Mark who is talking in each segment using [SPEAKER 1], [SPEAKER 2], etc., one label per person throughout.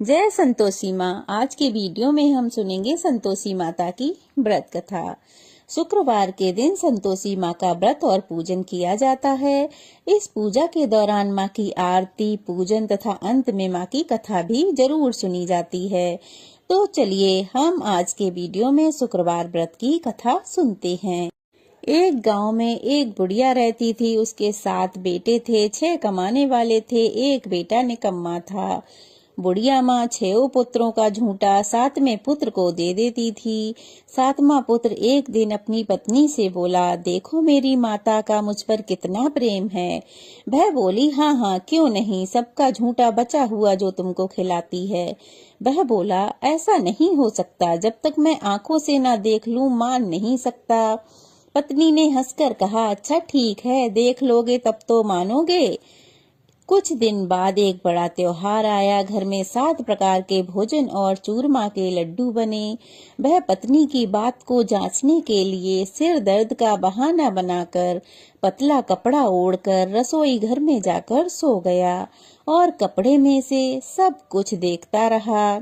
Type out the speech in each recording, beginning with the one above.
[SPEAKER 1] जय संतोषी माँ। आज के वीडियो में हम सुनेंगे संतोषी माता की व्रत कथा। शुक्रवार के दिन संतोषी माँ का व्रत और पूजन किया जाता है। इस पूजा के दौरान माँ की आरती, पूजन तथा अंत में माँ की कथा भी जरूर सुनी जाती है। तो चलिए हम आज के वीडियो में शुक्रवार व्रत की कथा सुनते हैं। एक गांव में एक बुढ़िया रहती थी। उसके 7 बेटे थे। 6 कमाने वाले थे, एक बेटा निकम्मा था। बुढ़िया माँ 6 पुत्रों का झूठा 7वें पुत्र को दे देती थी। 7वां पुत्र एक दिन अपनी पत्नी से बोला, देखो मेरी माता का मुझ पर कितना प्रेम है। वह बोली, हाँ हाँ क्यों नहीं, सबका झूठा बचा हुआ जो तुमको खिलाती है। वह बोला, ऐसा नहीं हो सकता, जब तक मैं आंखों से ना देख लूं मान नहीं सकता। पत्नी ने हंसकर कहा, अच्छा ठीक है, देख लोगे तब तो मानोगे। कुछ दिन बाद एक बड़ा त्योहार आया। घर में 7 प्रकार के भोजन और चूरमा के लड्डू बने। वह पत्नी की बात को जांचने के लिए सिर दर्द का बहाना बनाकर पतला कपड़ा ओढ़कर रसोई घर में जाकर सो गया और कपड़े में से सब कुछ देखता रहा।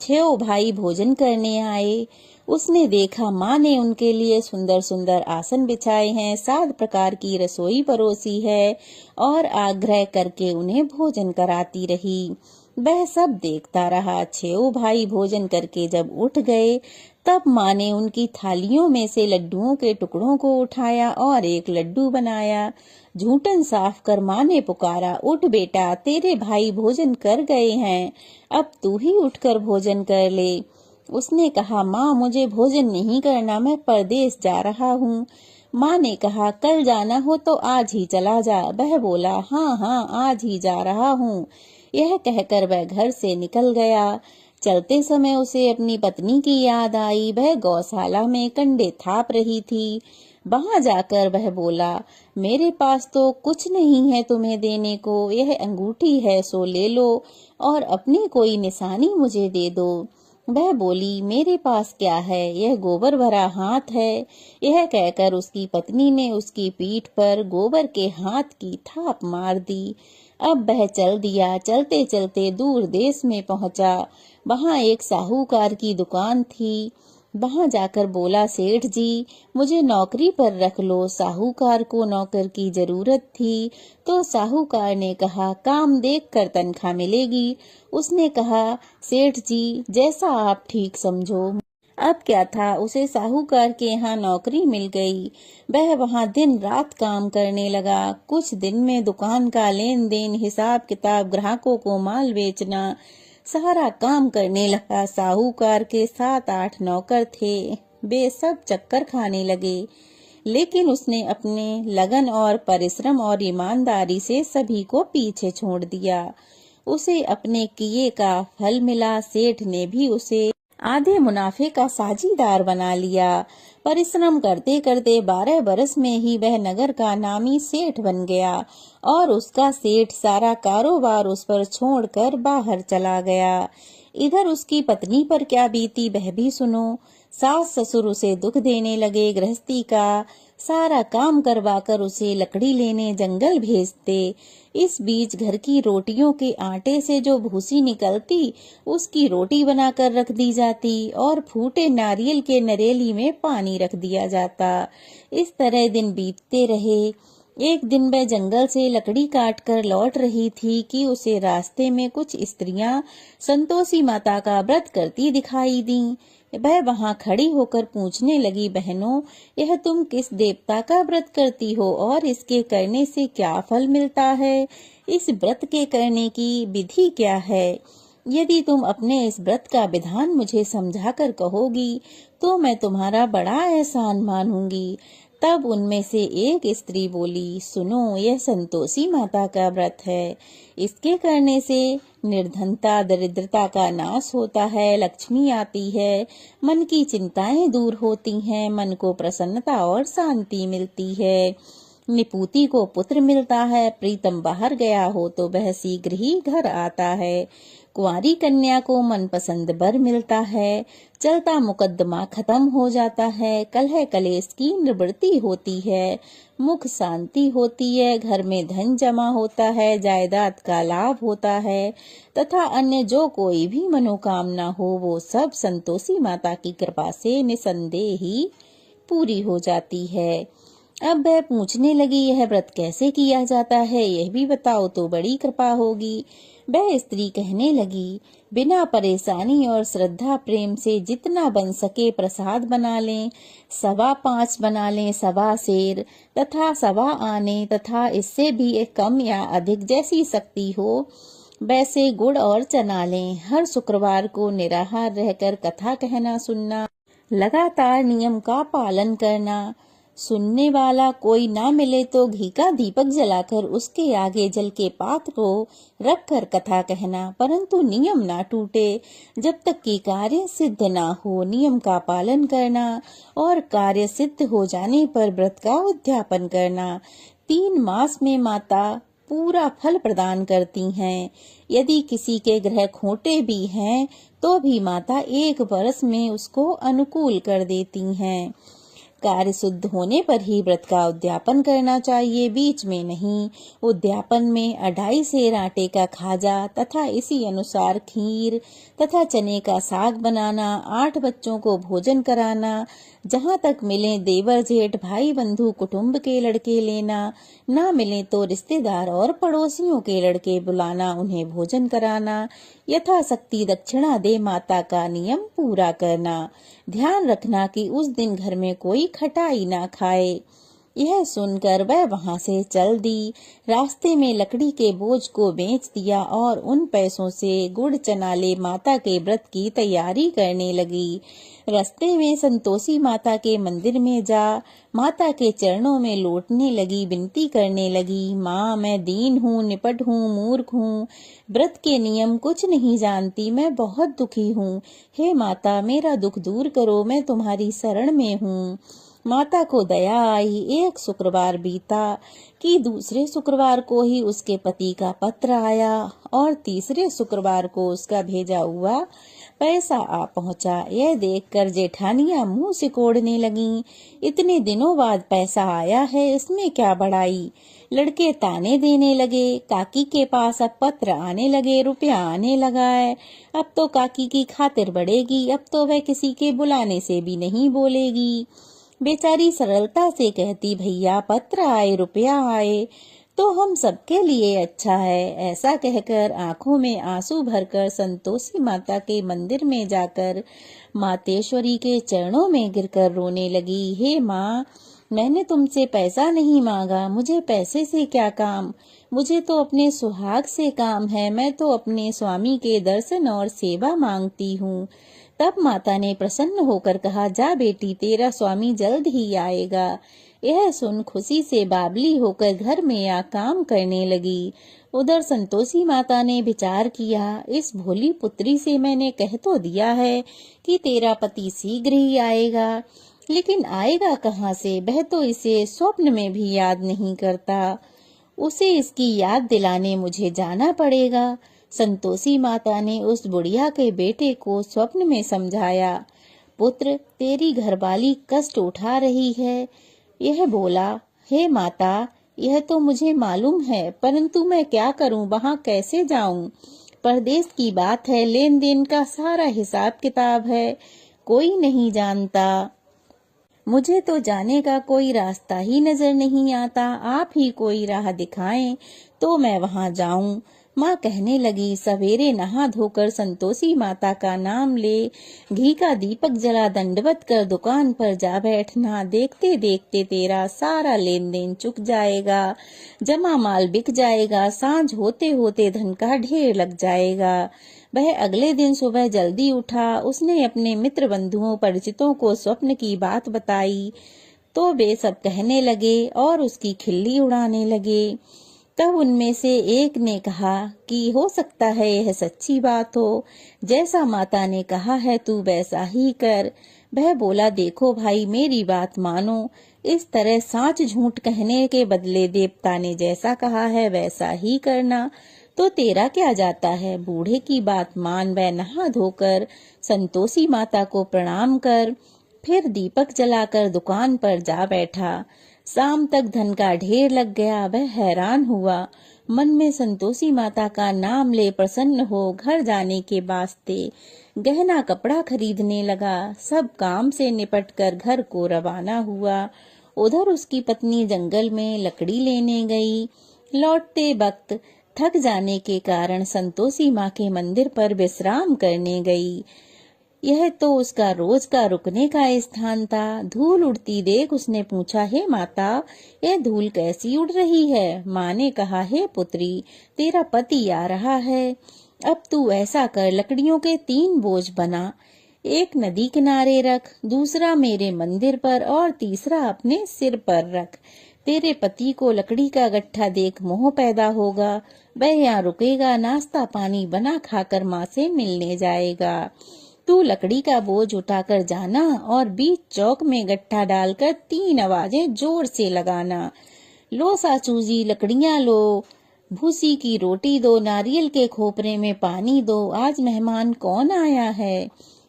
[SPEAKER 1] 6 भाई भोजन करने आए। उसने देखा माँ ने उनके लिए सुंदर सुंदर आसन बिछाए हैं, 7 प्रकार की रसोई परोसी है और आग्रह करके उन्हें भोजन कराती रही। वह सब देखता रहा। 6 भाई भोजन करके जब उठ गए तब माँ ने उनकी थालियों में से लड्डुओं के टुकड़ों को उठाया और एक लड्डू बनाया। झूठन साफ कर माँ ने पुकारा, उठ बेटा, तेरे भाई भोजन कर गए हैं, अब तू ही उठकर भोजन कर ले। उसने कहा, माँ मुझे भोजन नहीं करना, मैं परदेश जा रहा हूँ। माँ ने कहा, कल जाना हो तो आज ही चला जा। वह बोला, हाँ हाँ आज ही जा रहा हूँ। यह कहकर वह घर से निकल गया। चलते समय उसे अपनी पत्नी की याद आई। वह गौशाला में कंडे थाप रही थी। वहां जाकर वह बोला, मेरे पास तो कुछ नहीं है तुम्हें देने को, यह अंगूठी है सो ले लो और अपनी कोई निशानी मुझे दे दो। वह बोली, मेरे पास क्या है, यह गोबर भरा हाथ है। यह कहकर उसकी पत्नी ने उसकी पीठ पर गोबर के हाथ की थाप मार दी। अब वह चल दिया। चलते चलते दूर देश में पहुंचा। वहां एक साहूकार की दुकान थी। वहां जाकर बोला, सेठ जी मुझे नौकरी पर रख लो। साहूकार को नौकर की जरूरत थी तो साहूकार ने कहा, काम देख कर तनख्वाह मिलेगी। उसने कहा, सेठ जी जैसा आप ठीक समझो। अब क्या था, उसे साहूकार के यहाँ नौकरी मिल गई। वह वहाँ दिन रात काम करने लगा। कुछ दिन में दुकान का लेन देन, हिसाब किताब, ग्राहकों को माल बेचना, सारा काम करने लगा। साहूकार के 7-8 नौकर थे। वे सब चक्कर खाने लगे, लेकिन उसने अपने लगन और परिश्रम और ईमानदारी से सभी को पीछे छोड़ दिया। उसे अपने किए का फल मिला। सेठ ने भी उसे आधे मुनाफे का साझीदार बना लिया। परिश्रम करते करते 12 बरस में ही वह नगर का नामी सेठ बन गया और उसका सेठ सारा कारोबार उस पर छोड़कर बाहर चला गया। इधर उसकी पत्नी पर क्या बीती वह भी सुनो। सास ससुर उसे दुख देने लगे। गृहस्थी का सारा काम करवाकर उसे लकड़ी लेने जंगल भेजते। इस बीच घर की रोटियों के आटे से जो भूसी निकलती उसकी रोटी बनाकर रख दी जाती और फूटे नारियल के नरेली में पानी रख दिया जाता। इस तरह दिन बीतते रहे। एक दिन वह जंगल से लकड़ी काट कर लौट रही थी कि उसे रास्ते में कुछ स्त्रियां संतोषी माता का व्रत करती दिखाई दी। वह वहां खड़ी होकर पूछने लगी, बहनों यह तुम किस देवता का व्रत करती हो और इसके करने से क्या फल मिलता है? इस व्रत के करने की विधि क्या है? यदि तुम अपने इस व्रत का विधान मुझे समझाकर कहोगी तो मैं तुम्हारा बड़ा एहसान मानूंगी। तब उनमें से एक स्त्री बोली, सुनो यह संतोषी माता का व्रत है। इसके करने से निर्धनता दरिद्रता का नाश होता है, लक्ष्मी आती है, मन की चिंताएं दूर होती हैं, मन को प्रसन्नता और शांति मिलती है, निपुति को पुत्र मिलता है, प्रीतम बाहर गया हो तो वह शीघ्र ही घर आता है, कुंवारी कन्या को मनपसंद वर मिलता है, चलता मुकद्दमा खत्म हो जाता है, कलह कलेश की निवृत्ति होती है, मुख शांति होती है, घर में धन जमा होता है, जायदाद का लाभ होता है तथा अन्य जो कोई भी मनोकामना हो वो सब संतोषी माता की कृपा से निसंदेह ही पूरी हो जाती है। अब वह पूछने लगी, यह व्रत कैसे किया जाता है, यह भी बताओ तो बड़ी कृपा होगी। वह स्त्री कहने लगी, बिना परेशानी और श्रद्धा प्रेम से जितना बन सके प्रसाद बना लें, 5.25 बना लें, 1.25 सेर तथा 1.25 आने तथा इससे भी एक कम या अधिक जैसी शक्ति हो वैसे गुड़ और चना लें। हर शुक्रवार को निराहार रहकर कथा कहना सुनना, लगातार नियम का पालन करना, सुनने वाला कोई ना मिले तो घी का दीपक जलाकर उसके आगे जल के पात्र को रखकर कथा कहना, परंतु नियम ना टूटे जब तक कि कार्य सिद्ध ना हो। नियम का पालन करना और कार्य सिद्ध हो जाने पर व्रत का उद्यापन करना। 3 मास में माता पूरा फल प्रदान करती हैं। यदि किसी के ग्रह खोटे भी हैं तो भी माता 1 वर्ष में उसको अनुकूल कर देती हैं। कार्य शुद्ध होने पर ही व्रत का उद्यापन करना चाहिए, बीच में नहीं। उद्यापन में 2.5 सेर आटे का खाजा तथा इसी अनुसार खीर तथा चने का साग बनाना, 8 बच्चों को भोजन कराना, जहाँ तक मिले देवर जेठ भाई बंधु कुटुंब के लड़के लेना, ना मिले तो रिश्तेदार और पड़ोसियों के लड़के बुलाना, उन्हें भोजन कराना, यथाशक्ति दक्षिणा दे माता का नियम पूरा करना। ध्यान रखना कि उस दिन घर में कोई खटाई ना खाए। यह सुनकर वह वहां से चल दी। रास्ते में लकड़ी के बोझ को बेच दिया और उन पैसों से गुड़ चना ले माता के व्रत की तैयारी करने लगी। रास्ते में संतोषी माता के मंदिर में जा माता के चरणों में लौटने लगी, विनती करने लगी, माँ मैं दीन हूँ, निपट हूँ, मूर्ख हूँ, व्रत के नियम कुछ नहीं जानती, मैं बहुत दुखी हूँ। हे माता मेरा दुख दूर करो, मैं तुम्हारी शरण में हूँ। माता को दया आई। एक शुक्रवार बीता कि दूसरे शुक्रवार को ही उसके पति का पत्र आया और तीसरे शुक्रवार को उसका भेजा हुआ पैसा आ पहुंचा। यह देखकर जेठानियां मुंह सिकोड़ने लगीं। इतने दिनों बाद पैसा आया है, इसमें क्या बड़ाई। लड़के ताने देने लगे। काकी के पास अब पत्र आने लगे, रुपया आने लगा है, अब तो काकी की खातिर बढ़ेगी, अब तो वह किसी के बुलाने से भी नहीं बोलेगी। बेचारी सरलता से कहती, भैया पत्र आए, रुपया आए तो हम सबके लिए अच्छा है। ऐसा कहकर आंखों में आंसू भरकर संतोषी माता के मंदिर में जाकर मातेश्वरी के चरणों में गिरकर रोने लगी। हे माँ, मैंने तुमसे पैसा नहीं मांगा, मुझे पैसे से क्या काम, मुझे तो अपने सुहाग से काम है, मैं तो अपने स्वामी के दर्शन और सेवा मांगती हूँ। तब माता ने प्रसन्न होकर कहा, जा बेटी, तेरा स्वामी जल्द ही आएगा। यह सुन खुशी से बावली होकर घर में आ काम करने लगी। उधर संतोषी माता ने विचार किया, इस भोली पुत्री से मैंने कह तो दिया है कि तेरा पति शीघ्र ही आएगा, लेकिन आएगा कहाँ से, वह तो इसे स्वप्न में भी याद नहीं करता। उसे इसकी याद दिलाने मुझे जाना पड़ेगा। संतोषी माता ने उस बुढ़िया के बेटे को स्वप्न में समझाया, पुत्र तेरी घरवाली कष्ट उठा रही है। यह बोला, हे माता, यह तो मुझे मालूम है, परंतु मैं क्या करूं, वहां कैसे जाऊं। परदेश की बात है, लेन देन का सारा हिसाब किताब है, कोई नहीं जानता। मुझे तो जाने का कोई रास्ता ही नजर नहीं आता, आप ही कोई राह दिखाएं तो मैं वहां जाऊं। माँ कहने लगी, सवेरे नहा धोकर संतोषी माता का नाम ले, घी का दीपक जला दंडवत कर दुकान पर जा बैठना। देखते देखते तेरा सारा लेन देन चुक जाएगा, जमा माल बिक जाएगा, सांझ होते होते धन का ढेर लग जाएगा। वह अगले दिन सुबह जल्दी उठा। उसने अपने मित्र बंधुओं परिचितों को स्वप्न की बात बताई तो वे सब कहने लगे और उसकी खिल्ली उड़ाने लगे। तब उनमें से एक ने कहा कि हो सकता है यह सच्ची बात हो, जैसा माता ने कहा है तू वैसा ही कर। वह बोला, देखो भाई, मेरी बात मानो, इस तरह साच झूठ कहने के बदले देवता ने जैसा कहा है वैसा ही करना। तो तेरा क्या जाता है। बूढ़े की बात मान वह नहा धोकर संतोषी माता को प्रणाम कर फिर दीपक जलाकर दुकान पर जा बैठा। शाम तक धन का ढेर लग गया। वह हैरान हुआ, मन में संतोषी माता का नाम ले प्रसन्न हो घर जाने के वास्ते गहना कपड़ा खरीदने लगा। सब काम से निपटकर घर को रवाना हुआ। उधर उसकी पत्नी जंगल में लकड़ी लेने गई। लौटते वक्त थक जाने के कारण संतोषी माँ के मंदिर पर विश्राम करने गई। यह तो उसका रोज का रुकने का स्थान था। धूल उड़ती देख उसने पूछा, हे माता, यह धूल कैसी उड़ रही है। माँ ने कहा, हे पुत्री, तेरा पति आ रहा है। अब तू ऐसा कर, लकड़ियों के 3 बोझ बना, एक नदी किनारे रख, दूसरा मेरे मंदिर पर और तीसरा अपने सिर पर रख। तेरे पति को लकड़ी का गट्ठा देख मोह पैदा होगा। वह यहाँ रुकेगा, नाश्ता पानी बना खाकर माँ से मिलने जाएगा। तू लकड़ी का बोझ उठाकर जाना और बीच चौक में गट्ठा डालकर 3 आवाजें जोर से लगाना। लो सासू जी लकड़ियां लो, भूसी की रोटी दो, नारियल के खोपरे में पानी दो, आज मेहमान कौन आया है।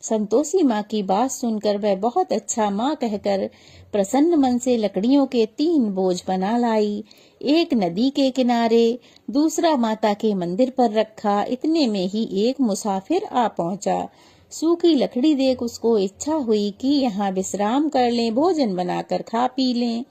[SPEAKER 1] संतोषी माँ की बात सुनकर वह बहुत अच्छा माँ कहकर प्रसन्न मन से लकड़ियों के 3 बोझ बना लाई। एक नदी के किनारे, दूसरा माता के मंदिर पर रखा। इतने में ही एक मुसाफिर आ पहुंचा। सूखी लकड़ी देख उसको इच्छा हुई कि यहाँ विश्राम कर लें, भोजन बनाकर खा पी लें,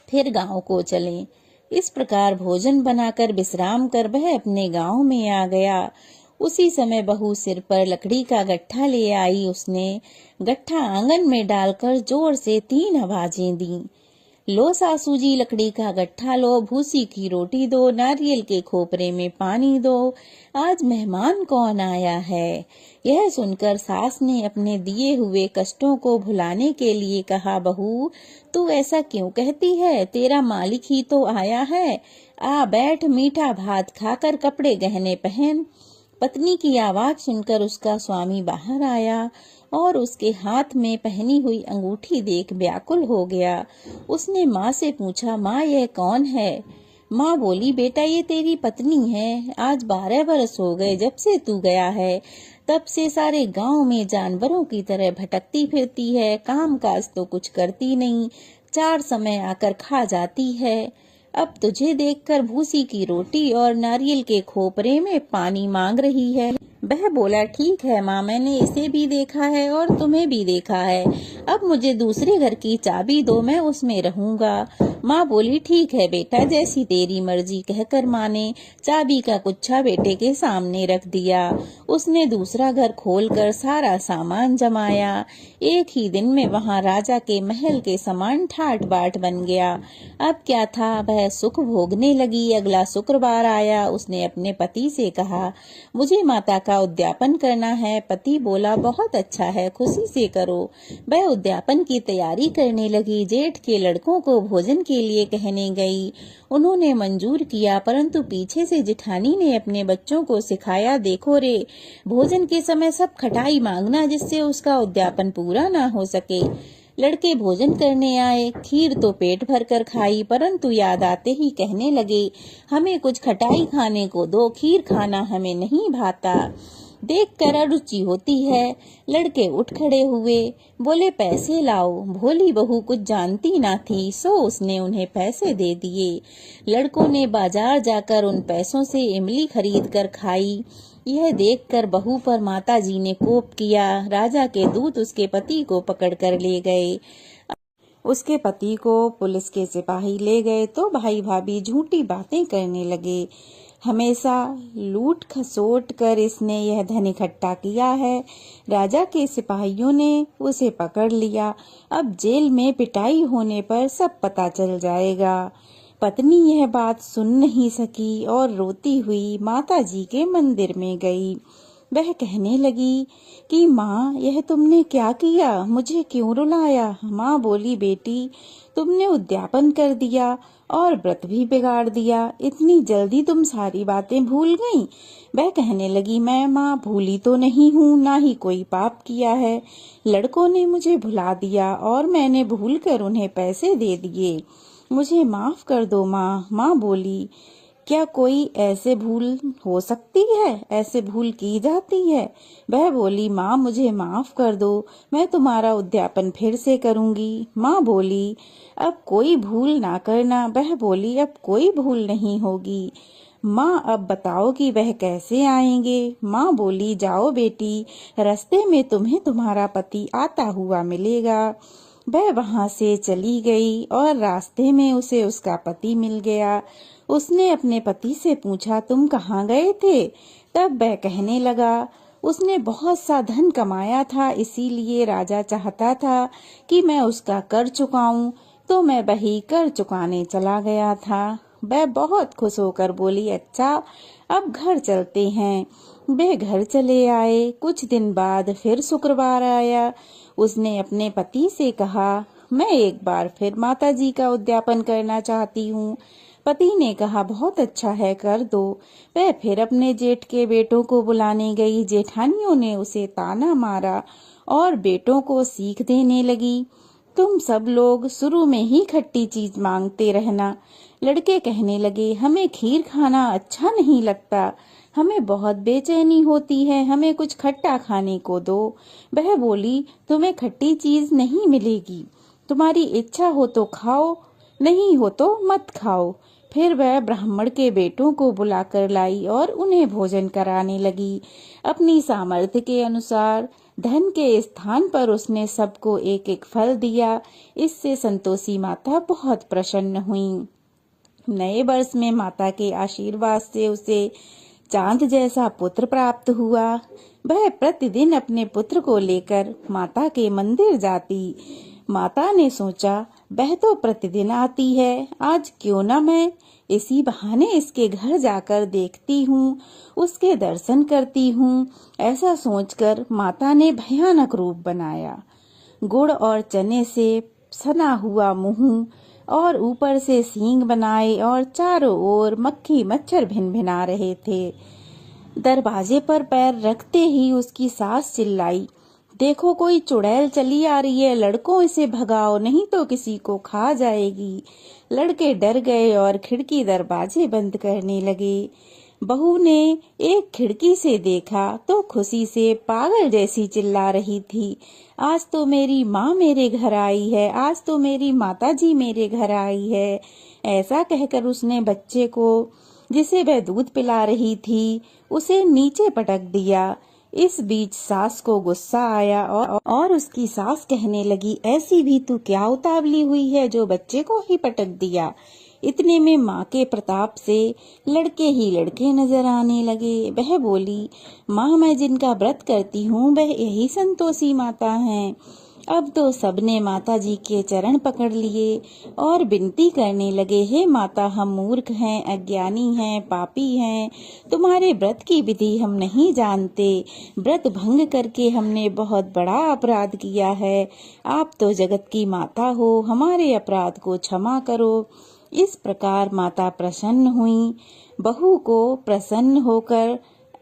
[SPEAKER 1] फिर गांव को चलें। इस प्रकार भोजन बनाकर विश्राम कर वह अपने गांव में आ गया। उसी समय बहू सिर पर लकड़ी का गट्ठा ले आई। उसने गट्ठा आंगन में डालकर जोर से 3 आवाजें दी। लो सासू जी लकड़ी का गट्ठा लो, भूसी की रोटी दो, नारियल के खोपरे में पानी दो, आज मेहमान कौन आया है। यह सुनकर सास ने अपने दिए हुए कष्टों को भुलाने के लिए कहा, बहू तू ऐसा क्यों कहती है, तेरा मालिक ही तो आया है। आ बैठ, मीठा भात खाकर कपड़े गहने पहन। पत्नी की आवाज सुनकर उसका स्वामी बाहर आया और उसके हाथ में पहनी हुई अंगूठी देख व्याकुल हो गया। उसने माँ से पूछा, माँ यह कौन है। माँ बोली, बेटा ये तेरी पत्नी है। आज 12 बरस हो गए जब से तू गया है, तब से सारे गांव में जानवरों की तरह भटकती फिरती है। काम काज तो कुछ करती नहीं, 4 समय आकर खा जाती है। अब तुझे देखकर भूसी की रोटी और नारियल के खोपरे में पानी मांग रही है। वह बोला, ठीक है माँ, मैंने इसे भी देखा है और तुम्हें भी देखा है। अब मुझे दूसरे घर की चाबी दो, मैं उसमें रहूंगा। माँ बोली, ठीक है बेटा, जैसी तेरी मर्जी, कहकर माँ ने चाबी का गुच्छा बेटे के सामने रख दिया। उसने दूसरा घर खोलकर सारा सामान जमाया। एक ही दिन में वहाँ राजा के महल के समान ठाट बाट बन गया। अब क्या था, वह सुख भोगने लगी। अगला शुक्रवार आया। उसने अपने पति से कहा, मुझे माता का उद्यापन करना है। पति बोला, बहुत अच्छा है, खुशी से करो। वह उद्यापन की तैयारी करने लगी। जेठ के लड़कों को भोजन के लिए कहने गई। उन्होंने मंजूर किया, परंतु पीछे से जिठानी ने अपने बच्चों को सिखाया, देखो रे, भोजन के समय सब खटाई मांगना, जिससे उसका उद्यापन पूरा ना हो सके। लड़के भोजन करने आए। खीर तो पेट भर कर खाई, परंतु याद आते ही कहने लगे, हमें कुछ खटाई खाने को दो, खीर खाना हमें नहीं भाता, देखकर अरुचि होती है। लड़के उठ खड़े हुए, बोले, पैसे लाओ। भोली बहू कुछ जानती ना थी, सो उसने उन्हें पैसे दे दिए। लड़कों ने बाजार जाकर उन पैसों से इमली खरीद कर खाई। यह देखकर बहू पर माताजी ने कोप किया। राजा के दूत उसके पति को पकड़कर ले गए। उसके पति को पुलिस के सिपाही ले गए तो भाई भाभी झूठी बातें करने लगे। हमेशा लूट खसोट कर इसने यह धन इकट्ठा किया है। राजा के सिपाहियों ने उसे पकड़ लिया। अब जेल में पिटाई होने पर सब पता चल जाएगा। पत्नी यह बात सुन नहीं सकी और रोती हुई माताजी के मंदिर में गई। वह कहने लगी कि माँ, यह तुमने क्या किया, मुझे क्यों रुलाया। माँ बोली, बेटी, तुमने उद्यापन कर दिया और व्रत भी बिगाड़ दिया, इतनी जल्दी तुम सारी बातें भूल गईं। वह कहने लगी, मैं माँ भूली तो नहीं हूँ, ना ही कोई पाप किया है। लड़कों ने मुझे भुला दिया और मैंने भूलकर उन्हें पैसे दे दिए, मुझे माफ कर दो माँ। माँ बोली, क्या कोई ऐसे भूल हो सकती है, ऐसे भूल की जाती है? वह बोली, माँ मुझे माफ कर दो, मैं तुम्हारा उद्यापन फिर से करूंगी। माँ बोली, अब कोई भूल ना करना। वह बोली, अब कोई भूल नहीं होगी। माँ अब बताओ कि वह कैसे आएंगे? माँ बोली, जाओ बेटी, रास्ते में तुम्हें तुम्हारा पति आता हुआ मिलेगा। वह वहां से चली गई और रास्ते में उसे उसका पति मिल गया। उसने अपने पति से पूछा, तुम कहाँ गए थे? तब वह कहने लगा, उसने बहुत सा धन कमाया था, इसीलिए राजा चाहता था कि मैं उसका कर चुकाऊं, तो मैं वही कर चुकाने चला गया था। वह बहुत खुश होकर बोली, अच्छा अब घर चलते हैं। वे घर चले आए। कुछ दिन बाद फिर शुक्रवार आया। उसने अपने पति से कहा, मैं एक बार फिर माताजी का उद्यापन करना चाहती हूँ। पति ने कहा, बहुत अच्छा है, कर दो। वह फिर अपने जेठ के बेटों को बुलाने गई। जेठानियों ने उसे ताना मारा और बेटों को सीख देने लगी, तुम सब लोग शुरू में ही खट्टी चीज मांगते रहना। लड़के कहने लगे, हमें खीर खाना अच्छा नहीं लगता, हमें बहुत बेचैनी होती है, हमें कुछ खट्टा खाने को दो। वह बोली, तुम्हें खट्टी चीज नहीं मिलेगी, तुम्हारी इच्छा हो तो खाओ, नहीं हो तो मत खाओ। फिर वह ब्राह्मण के बेटों को बुलाकर लाई और उन्हें भोजन कराने लगी। अपनी सामर्थ्य के अनुसार धन के स्थान पर उसने सबको एक एक फल दिया। इससे संतोषी माता बहुत प्रसन्न हुई। नए वर्ष में माता के आशीर्वाद से उसे चांद जैसा पुत्र प्राप्त हुआ। वह प्रतिदिन अपने पुत्र को लेकर माता के मंदिर जाती। माता ने सोचा, वह तो प्रतिदिन आती है, आज क्यों न मैं इसी बहाने इसके घर जाकर देखती हूँ, उसके दर्शन करती हूँ। ऐसा सोचकर माता ने भयानक रूप बनाया। गुड़ और चने से सना हुआ मुंह और ऊपर से सींग बनाए और चारों ओर मक्खी मच्छर भिनभिना रहे थे। दरवाजे पर पैर रखते ही उसकी सास चिल्लाई, देखो कोई चुड़ैल चली आ रही है, लड़कों इसे भगाओ, नहीं तो किसी को खा जाएगी। लड़के डर गए और खिड़की दरवाजे बंद करने लगे। बहू ने एक खिड़की से देखा तो खुशी से पागल जैसी चिल्ला रही थी, आज तो मेरी माँ मेरे घर आई है, आज तो मेरी माताजी मेरे घर आई है। ऐसा कहकर उसने बच्चे को, जिसे वह दूध पिला रही थी, उसे नीचे पटक दिया। इस बीच सास को गुस्सा आया और उसकी सास कहने लगी, ऐसी भी तू क्या उतावली हुई है जो बच्चे को ही पटक दिया। इतने में माँ के प्रताप से लड़के ही लड़के नजर आने लगे। वह बोली, माँ मैं जिनका व्रत करती हूँ वह यही संतोषी माता हैं। अब तो सबने माता जी के चरण पकड़ लिए और विनती करने लगे, हे माता हम मूर्ख हैं, अज्ञानी हैं, पापी हैं, तुम्हारे व्रत की विधि हम नहीं जानते, व्रत भंग करके हमने बहुत बड़ा अपराध किया है, आप तो जगत की माता हो, हमारे अपराध को क्षमा करो। इस प्रकार माता प्रसन्न हुई। बहू को प्रसन्न होकर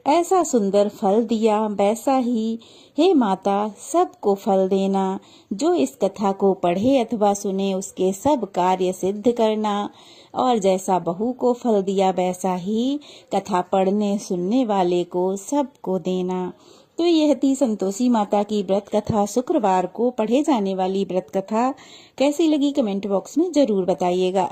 [SPEAKER 1] ऐसा सुंदर फल दिया, वैसा ही हे माता सबको फल देना। जो इस कथा को पढ़े अथवा सुने उसके सब कार्य सिद्ध करना, और जैसा बहू को फल दिया वैसा ही कथा पढ़ने सुनने वाले को सबको देना। तो यह थी संतोषी माता की व्रत कथा, शुक्रवार को पढ़े जाने वाली व्रत कथा। कैसी लगी कमेंट बॉक्स में जरूर बताइएगा।